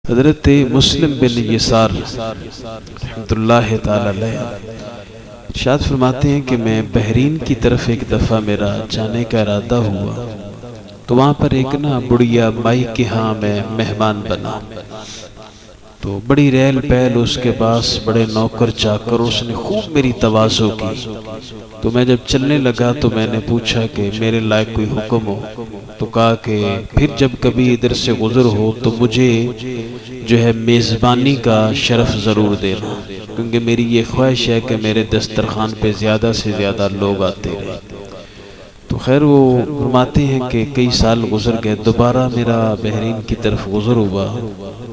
حضرت مسلم بن یسار رحمۃ اللہ تعالی علیہ ارشاد فرماتے ہیں کہ میں بحرین کی طرف ایک دفعہ میرا جانے کا ارادہ ہوا تو وہاں پر ایک بڑھیا مائی کے ہاں میں مہمان بنا تو بڑی ریل پیل اس کے پاس بڑے نوکر چاکر، اس نے خوب میری تواضع کی۔ تو میں جب چلنے لگا تو میں نے پوچھا کہ میرے لائق کوئی حکم ہو، تو کہا کہ پھر جب کبھی ادھر سے گزر ہو تو مجھے جو ہے میزبانی کا شرف ضرور دینا، کیونکہ میری یہ خواہش ہے کہ میرے دسترخوان پہ زیادہ سے زیادہ لوگ آتے رہے۔ تو خیر وہ فرماتے ہیں کہ کئی سال گزر گئے، دوبارہ میرا بحرین کی طرف گزر ہوا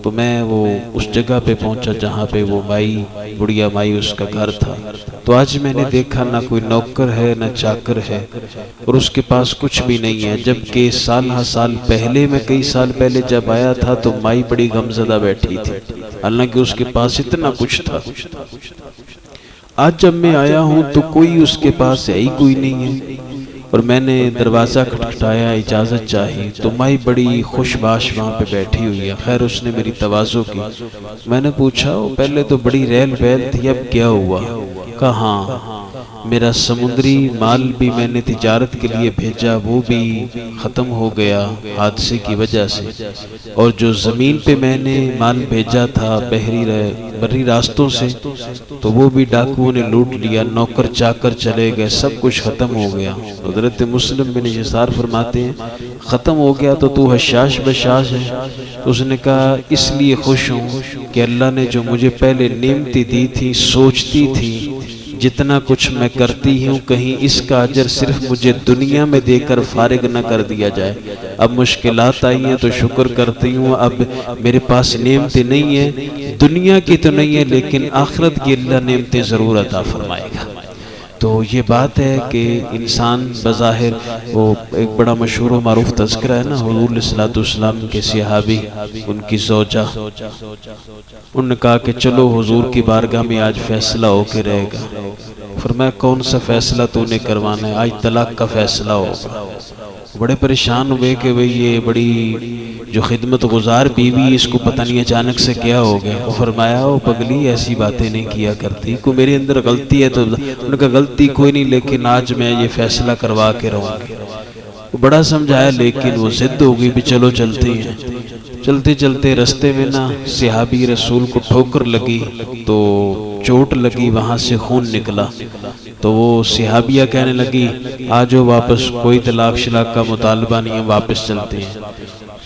تو میں وہ اس جگہ پہ پہنچا جہاں پہ وہ مائی، بڑھیا مائی اس کا گھر تھا۔ تو آج میں نے دیکھا نہ کوئی نوکر ہے نہ چاکر ہے اور اس کے پاس کچھ بھی نہیں ہے، جبکہ سال پہلے میں کئی سال پہلے جب آیا تھا تو مائی بڑی غمزدہ بیٹھی تھی، حالانکہ اس کے پاس اتنا کچھ تھا۔ آج جب میں آیا ہوں تو کوئی اس کے پاس ہے ہی کوئی نہیں ہے، اور میں نے دروازہ کھٹکھٹایا، اجازت چاہی تو مائی بڑی خوش باش وہاں پہ بیٹھی ہوئی ہے۔ خیر اس نے میری تواضع کی، میں نے پوچھا وہ پہلے تو بڑی ریل بیل تھی، اب کیا ہوا؟ کہا ہاں میرا سمندری مال بھی میں نے تجارت کے لیے بھیجا، وہ بھی ختم ہو گیا حادثے کی وجہ سے، اور جو زمین پہ میں نے مال بھیجا تھا بری راستوں سے تو وہ بھی ڈاکوؤں نے لوٹ لیا، نوکر چاکر چلے گئے، سب کچھ ختم ہو گیا۔ حضرت مسلم بن یسار فرماتے ہیں ختم ہو گیا تو حشاش بشاش ہے؟ تو اس نے کہا اس لیے خوش ہوں کہ اللہ نے جو مجھے پہلے نعمتیں دی تھی، سوچتی تھی جتنا کچھ میں کرتی ہوں کہیں اس کا اجر صرف مجھے دنیا میں دے کر فارغ نہ کر دیا جائے۔ اب مشکلات آئی ہیں تو شکر کرتی ہوں، اب میرے پاس نعمتیں نہیں ہیں، دنیا کی تو نہیں ہے لیکن آخرت کی اللہ نعمتیں ضرور عطا فرمائے گا۔ تو یہ بات ہے کہ انسان بظاہر وہ ایک بڑا مشہور و معروف تذکرہ ہے نا، حضور علیہ الصلوۃ والسلام کے صحابی، ان کی زوجہ، انہوں نے کہا کہ چلو حضور کی بارگاہ میں آج فیصلہ ہو کے رہے گا۔ فرمایا کون سا فیصلہ تو نے کروانا ہے؟ آج طلاق کا فیصلہ ہوگا۔ بڑے پریشان ہوئے کہ بھئی یہ بڑی جو خدمت گزار بیوی، اس کو پتہ نہیں اچانک سے کیا ہو گیا۔ وہ فرمایا وہ پگلی ایسی باتیں نہیں کیا کرتی، کوئی میرے اندر غلطی ہے تو انہوں نے کہا غلطی کوئی نہیں لیکن آج میں یہ فیصلہ کروا کے رہوں گی۔ وہ بڑا سمجھایا لیکن وہ ضد ہو گئی بھی چلو چلتے ہیں۔ چلتے چلتے رستے میں صحابی رسول کو ٹھوکر لگی تو چوٹ لگی، وہاں سے خون نکلا تو وہ صحابیہ کہنے لگی آجو واپس، کوئی طلاق شلاق کا مطالبہ نہیں ہے، واپس چلتے ہیں۔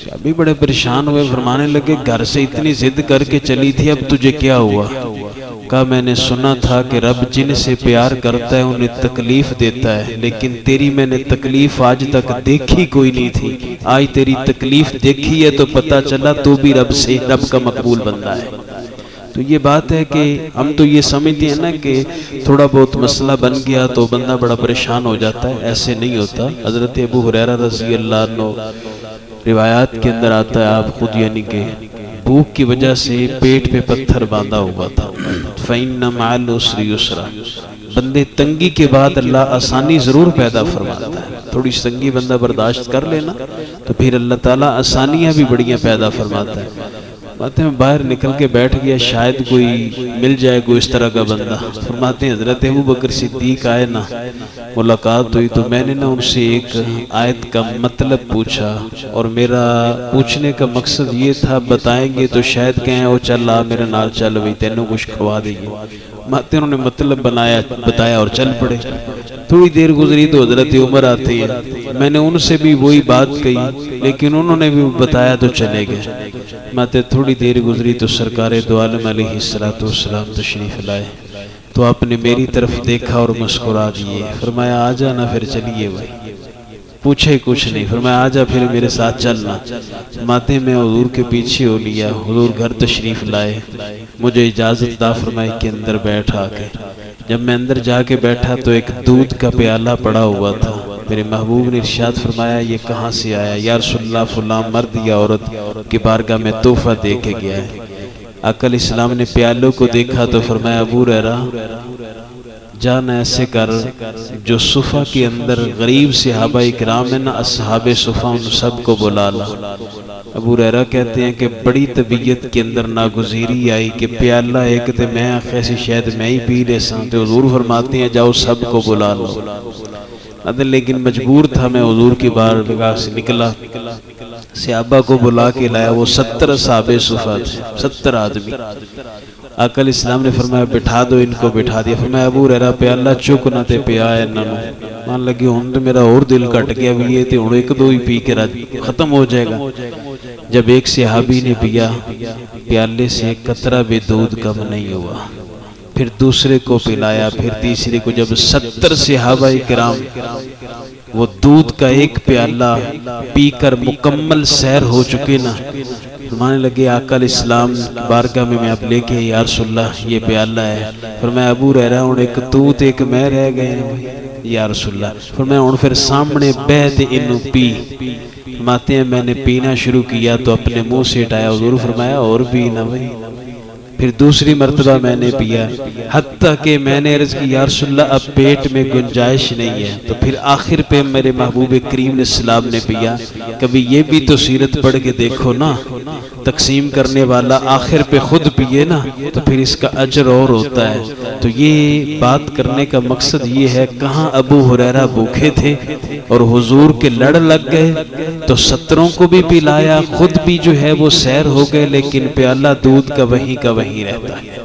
صحابی بڑے پریشان ہوئے، فرمانے لگے گھر سے اتنی ضد کر کے چلی تھی، اب تجھے کیا ہوا؟ کہا میں نے سنا تھا کہ رب جن سے پیار کرتا ہے انہیں تکلیف دیتا ہے، لیکن تیری میں نے تکلیف آج تک دیکھی کوئی نہیں تھی، آج تیری تکلیف دیکھی ہے تو پتہ چلا تو بھی رب کا مقبول بندہ ہے۔ تو یہ بات ہے کہ ہم تو یہ سمجھتے ہیں نا کہ تھوڑا بہت مسئلہ بن گیا تو بندہ بڑا پریشان ہو جاتا ہے، ایسے نہیں ہوتا۔ حضرت ابو ہریرہ رضی اللہ عنہ روایات کے اندر آتا ہے، آپ خود یعنی کہ بھوک کی وجہ سے پیٹ پہ پتھر باندھا ہوا تھا۔ فَإِنَّ مَعَ الْعُسْرِ يُسْرًا، بندے تنگی کے بعد اللہ آسانی ضرور پیدا فرماتا ہے، تھوڑی تنگی بندہ برداشت کر لینا تو پھر اللہ تعالیٰ آسانیاں بھی بڑیاں پیدا فرماتا ہے۔ فرماتے ہیں باہر نکل کے بیٹھ گیا، شاید کوئی مل جائے کوئی اس طرح کا بندہ۔ فرماتے ہیں حضرت ابو بکر صدیق آئے نا، ملاقات ہوئی تو میں نے ان سے ایک آیت کا مطلب پوچھا، اور میرا پوچھنے کا مقصد یہ تھا بتائیں گے تو شاید کہیں او چل آ میرے نال چل وہی تینوں کچھ کھوا دیں گے۔ ماتے انہوں نے مطلب بتایا اور چل پڑے۔ تھوڑی دیر گزری تو حضرت عمر آتے ہیں، میں نے ان سے بھی وہی بات کہی لیکن انہوں نے بھی بتایا تو چلے گئے۔ ماتے تھوڑی دیر گزری تو سرکار دو عالم علیہ السلام تشریف لائے تو آپ نے میری طرف دیکھا اور مسکرا دیے، فرمایا آجا نا پھر چلیے بھائی، پوچھے کچھ نہیں، فرمایا آجا پھر میرے ساتھ چلنا۔ ماتے میں حضور کے پیچھے ہو لیا، حضور گھر تشریف لائے، مجھے اجازت عطا فرمائی کہ اندر بیٹھا کے۔ جب میں اندر جا کے بیٹھا تو ایک دودھ کا پیالہ پڑا ہوا تھا، میرے محبوب نے ارشاد فرمایا یہ کہاں سے آیا؟ یا رسول اللہ فلاں مرد یا عورت کی بارگاہ میں تحفہ دے کے گیا ہے۔ آقا علیہ السلام نے پیالوں کو دیکھا تو فرمایا ابو ہریرہ جان ایسے کر جو صفہ کے اندر غریب صحابہ اکرام ہیں نا، اصحاب صفہ، ان سب کو بلا لا، ابو ہریرہ کہتے ہیں کہ بڑی طبیعت کے اندر ناگزیری آئی کہ پیالہ ایک تے میں خیسی شاید میں ہی پی لے ساں، تے حضور فرماتے ہیں جاؤ سب کو بلا لو، لیکن مجبور تھا میں حضور کی بارگاہ سے نکلا، صحابہ کو بلا کے لایا، وہ 70 صحابہ صفا تھے، 70 آدمی۔ آقا علیہ السلام نے فرمایا بٹھا دو ان کو، بٹھا دیا۔ فرمایا ابو ہریرہ پیالہ چک نہ تے پیا ہے انہاں نوں، مان لگی ہن تو میرا اور دل کٹ گیا بھی یہ تے ہن ایک دو ہی پی کے ختم ہو جائے گا۔ جب ایک صحابی نے پیا، پیالے سے ایک قطرہ بھی دودھ کم نہیں ہوا، پھر دوسرے کو پلایا، پھر تیسرے کو۔ جب 70 صحابہ کرام وہ دودھ کا ایک پیالہ پی کر مکمل سیر ہو چکے نا، فرمانے لگے آقا علیہ السلام بارگاہ میں آپ لے کے، یا رسول اللہ یہ پیالہ ہے۔ فرمایا ابو ہریرہ ہن ایک تو تے ایک میں رہ گئے یا رسول اللہ۔ فرمایا ہن پھر سامنے بیٹھ انہوں پی۔ فرماتے ہیں میں نے پینا شروع کیا تو اپنے منہ سے ہٹایا، حضور فرمایا اور پینا بھائی۔ پھر دوسری مرتبہ میں نے پیا، حتیٰ کہ میں نے عرض کی یا رسول اللہ اب پیٹ میں گنجائش نہیں ہے، تو پھر آخر پہ میرے محبوب کریم علیہ السلام نے پیا۔ کبھی یہ بھی تو سیرت پڑھ کے دیکھو نا، تقسیم کرنے والا آخر پہ خود پیے نا تو پھر اس کا اجر اور ہوتا ہے۔ تو یہ بات کرنے کا مقصد یہ ہے، کہاں ابو ہریرہ بھوکے تھے اور حضور کے لڑ لگ گئے تو 70 کو بھی پلایا، خود بھی جو ہے وہ سیر ہو گئے، لیکن پیالہ دودھ کا وہیں رہتا ہے۔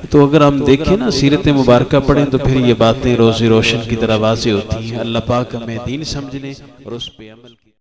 تو اگر ہم دیکھیں نا سیرت مبارکہ پڑھیں تو پھر یہ باتیں روزی روشن کی طرح واضح ہوتی ہیں۔ اللہ پاک ہمیں دین سمجھنے اور اس پہ عمل کی